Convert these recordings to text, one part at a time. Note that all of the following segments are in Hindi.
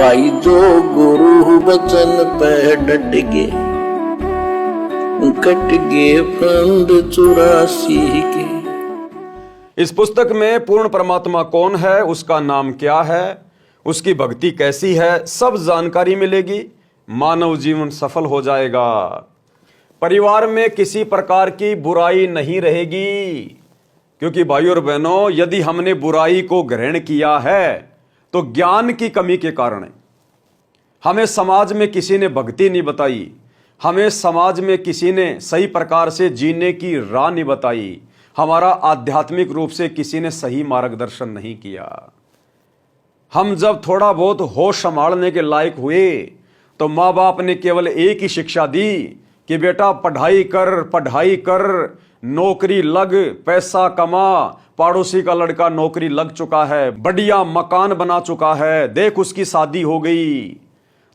भाई जो गुरु बचन पे डट गे, कट गे फंद 84 के। इस पुस्तक में पूर्ण परमात्मा कौन है, उसका नाम क्या है, उसकी भक्ति कैसी है, सब जानकारी मिलेगी। मानव जीवन सफल हो जाएगा। परिवार में किसी प्रकार की बुराई नहीं रहेगी, क्योंकि भाइयों और बहनों, यदि हमने बुराई को ग्रहण किया है तो ज्ञान की कमी के कारण है। हमें समाज में किसी ने भक्ति नहीं बताई, हमें समाज में किसी ने सही प्रकार से जीने की राह नहीं बताई, हमारा आध्यात्मिक रूप से किसी ने सही मार्गदर्शन नहीं किया। हम जब थोड़ा बहुत होश संभालने के लायक हुए तो माँ बाप ने केवल एक ही शिक्षा दी कि बेटा पढ़ाई कर, नौकरी लग, पैसा कमा। पड़ोसी का लड़का नौकरी लग चुका है, बढ़िया मकान बना चुका है, देख उसकी शादी हो गई।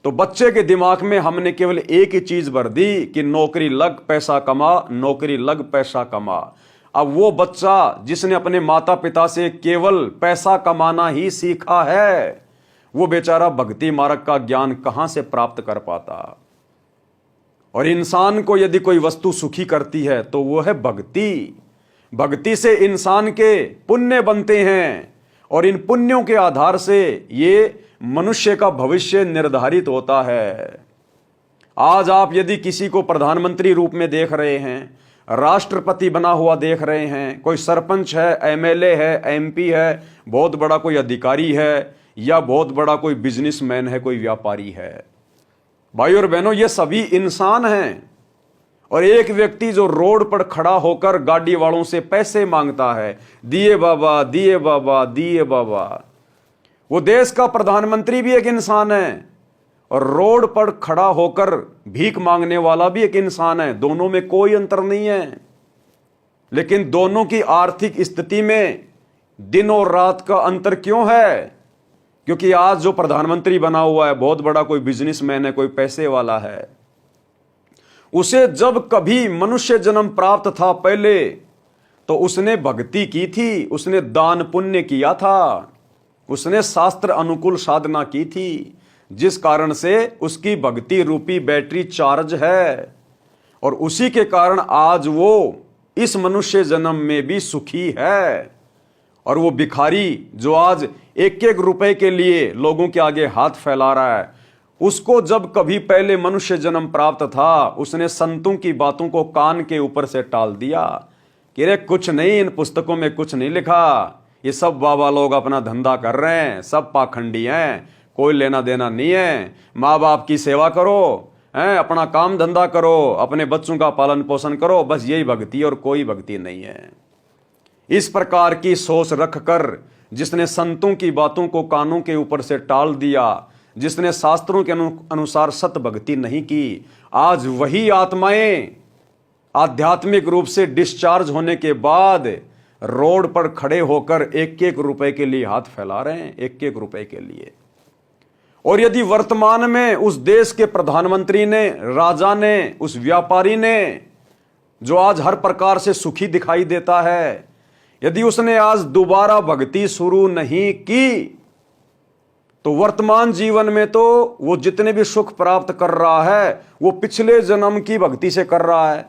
तो बच्चे के दिमाग में हमने केवल एक ही चीज भर दी कि नौकरी लग पैसा कमा, नौकरी लग पैसा कमा। अब वो बच्चा जिसने अपने माता पिता से केवल पैसा कमाना ही सीखा है, वो बेचारा भक्ति मार्ग का ज्ञान कहां से प्राप्त कर पाता। और इंसान को यदि कोई वस्तु सुखी करती है तो वो है भक्ति। भक्ति से इंसान के पुण्य बनते हैं और इन पुण्यों के आधार से ये मनुष्य का भविष्य निर्धारित होता है। आज आप यदि किसी को प्रधानमंत्री रूप में देख रहे हैं, राष्ट्रपति बना हुआ देख रहे हैं, कोई सरपंच है, एमएलए है, एमपी है, बहुत बड़ा कोई अधिकारी है, या बहुत बड़ा कोई बिजनेसमैन है, कोई व्यापारी है, भाइयों और बहनों, ये सभी इंसान हैं। और एक व्यक्ति जो रोड पर खड़ा होकर गाड़ी वालों से पैसे मांगता है, दिए बाबा, दिए बाबा, दिए बाबा, वो देश का प्रधानमंत्री भी एक इंसान है और रोड पर खड़ा होकर भीख मांगने वाला भी एक इंसान है। दोनों में कोई अंतर नहीं है, लेकिन दोनों की आर्थिक स्थिति में दिन और रात का अंतर क्यों है? क्योंकि आज जो प्रधानमंत्री बना हुआ है, बहुत बड़ा कोई बिजनेसमैन है, कोई पैसे वाला है, उसे जब कभी मनुष्य जन्म प्राप्त था पहले, तो उसने भक्ति की थी, उसने दान पुण्य किया था, उसने शास्त्र अनुकूल साधना की थी, जिस कारण से उसकी भक्ति रूपी बैटरी चार्ज है। और उसी के कारण आज वो इस मनुष्य जन्म में भी सुखी है। और वो भिखारी जो आज एक एक रुपए के लिए लोगों के आगे हाथ फैला रहा है, उसको जब कभी पहले मनुष्य जन्म प्राप्त था, उसने संतों की बातों को कान के ऊपर से टाल दिया कि रे कुछ नहीं, इन पुस्तकों में कुछ नहीं लिखा, ये सब बाबा लोग अपना धंधा कर रहे हैं, सब पाखंडी हैं, कोई लेना देना नहीं है। माँ बाप की सेवा करो, हैं, अपना काम धंधा करो, अपने बच्चों का पालन पोषण करो, बस यही भक्ति और कोई भक्ति नहीं है। इस प्रकार की सोच रखकर जिसने संतों की बातों को कानों के ऊपर से टाल दिया, जिसने शास्त्रों के अनुसार सत भक्ति नहीं की, आज वही आत्माएं आध्यात्मिक रूप से डिस्चार्ज होने के बाद रोड पर खड़े होकर एक एक रुपए के लिए हाथ फैला रहे हैं, एक एक रुपए के लिए। और यदि वर्तमान में उस देश के प्रधानमंत्री ने, राजा ने, उस व्यापारी ने, जो आज हर प्रकार से सुखी दिखाई देता है, यदि उसने आज दोबारा भक्ति शुरू नहीं की, तो वर्तमान जीवन में तो वो जितने भी सुख प्राप्त कर रहा है वो पिछले जन्म की भक्ति से कर रहा है।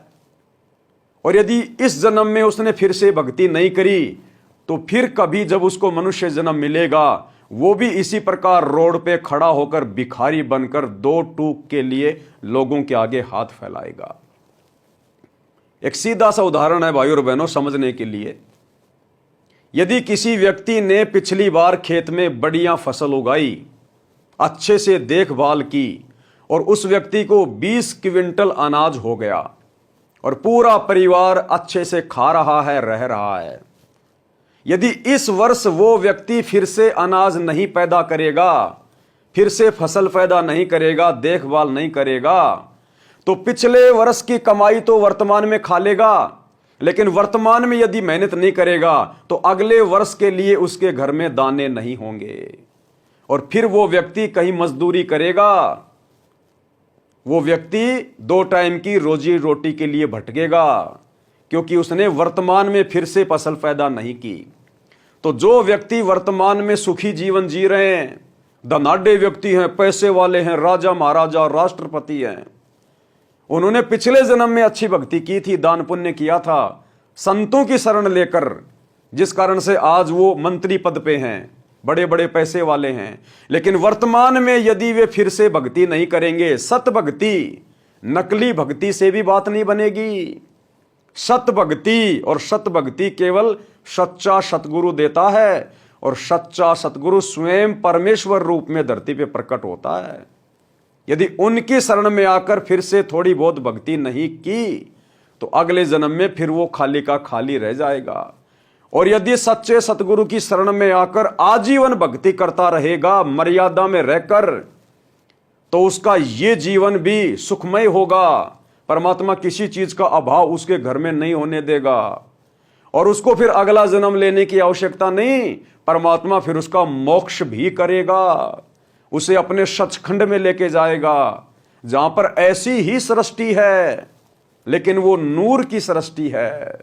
और यदि इस जन्म में उसने फिर से भक्ति नहीं करी, तो फिर कभी जब उसको मनुष्य जन्म मिलेगा, वो भी इसी प्रकार रोड पे खड़ा होकर भिखारी बनकर दो टूक के लिए लोगों के आगे हाथ फैलाएगा। एक सीधा सा उदाहरण है भाइयों और बहनों समझने के लिए। यदि किसी व्यक्ति ने पिछली बार खेत में बढ़िया फसल उगाई, अच्छे से देखभाल की, और उस व्यक्ति को 20 क्विंटल अनाज हो गया और पूरा परिवार अच्छे से खा रहा है, रह रहा है, यदि इस वर्ष वो व्यक्ति फिर से अनाज नहीं पैदा करेगा, फिर से फसल पैदा नहीं करेगा, देखभाल नहीं करेगा, तो पिछले वर्ष की कमाई तो वर्तमान में खा लेगा, लेकिन वर्तमान में यदि मेहनत नहीं करेगा तो अगले वर्ष के लिए उसके घर में दाने नहीं होंगे और फिर वो व्यक्ति कहीं मजदूरी करेगा, वो व्यक्ति 2 टाइम की रोजी रोटी के लिए भटकेगा, क्योंकि उसने वर्तमान में फिर से फसल पैदा नहीं की। तो जो व्यक्ति वर्तमान में सुखी जीवन जी रहे हैं, धनाढ्य व्यक्ति हैं, पैसे वाले हैं, राजा महाराजा राष्ट्रपति हैं। उन्होंने पिछले जन्म में अच्छी भक्ति की थी, दान पुण्य किया था, संतों की शरण लेकर, जिस कारण से आज वो मंत्री पद पे हैं, बड़े बड़े पैसे वाले हैं। लेकिन वर्तमान में यदि वे फिर से भक्ति नहीं करेंगे, सत भक्ति, नकली भक्ति से भी बात नहीं बनेगी। सत भक्ति, और सत भक्ति केवल सच्चा सतगुरु देता है, और सच्चा सतगुरु स्वयं परमेश्वर रूप में धरती पे प्रकट होता है। यदि उनकी शरण में आकर फिर से थोड़ी बहुत भक्ति नहीं की तो अगले जन्म में फिर वो खाली का खाली रह जाएगा। और यदि सच्चे सतगुरु की शरण में आकर आजीवन भक्ति करता रहेगा मर्यादा में रहकर, तो उसका ये जीवन भी सुखमय होगा। परमात्मा किसी चीज का अभाव उसके घर में नहीं होने देगा, और उसको फिर अगला जन्म लेने की आवश्यकता नहीं। परमात्मा फिर उसका मोक्ष भी करेगा, उसे अपने सचखंड में लेके जाएगा, जहां पर ऐसी ही सृष्टि है, लेकिन वो नूर की सृष्टि है,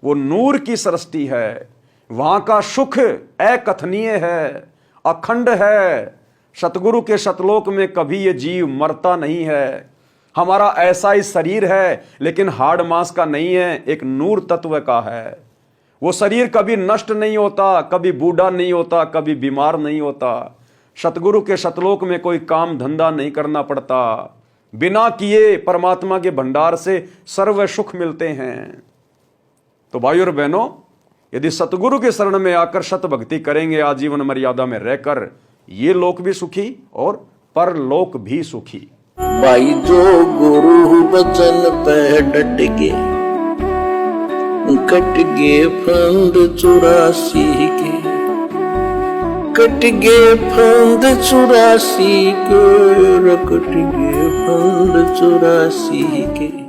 वो नूर की सृष्टि है। वहां का सुख अकथनीय है, अखंड है। सतगुरु के सतलोक में कभी ये जीव मरता नहीं है। हमारा ऐसा ही शरीर है, लेकिन हाड़ मांस का नहीं है, एक नूर तत्व का है। वो शरीर कभी नष्ट नहीं होता, कभी बूढ़ा नहीं होता, कभी बीमार नहीं होता। सतगुरु के सतलोक में कोई काम धंधा नहीं करना पड़ता, बिना किए परमात्मा के भंडार से सर्व सुख मिलते हैं। तो भाइयों और बहनों, यदि सतगुरु के शरण में आकर सत भक्ति करेंगे आजीवन मर्यादा में रहकर, ये लोक भी सुखी और परलोक भी सुखी। भाई जो गुरु बचन पे डट के, कट गे फंद 84 के, कट गे फंद 84 के, कट गे फंद 84 के।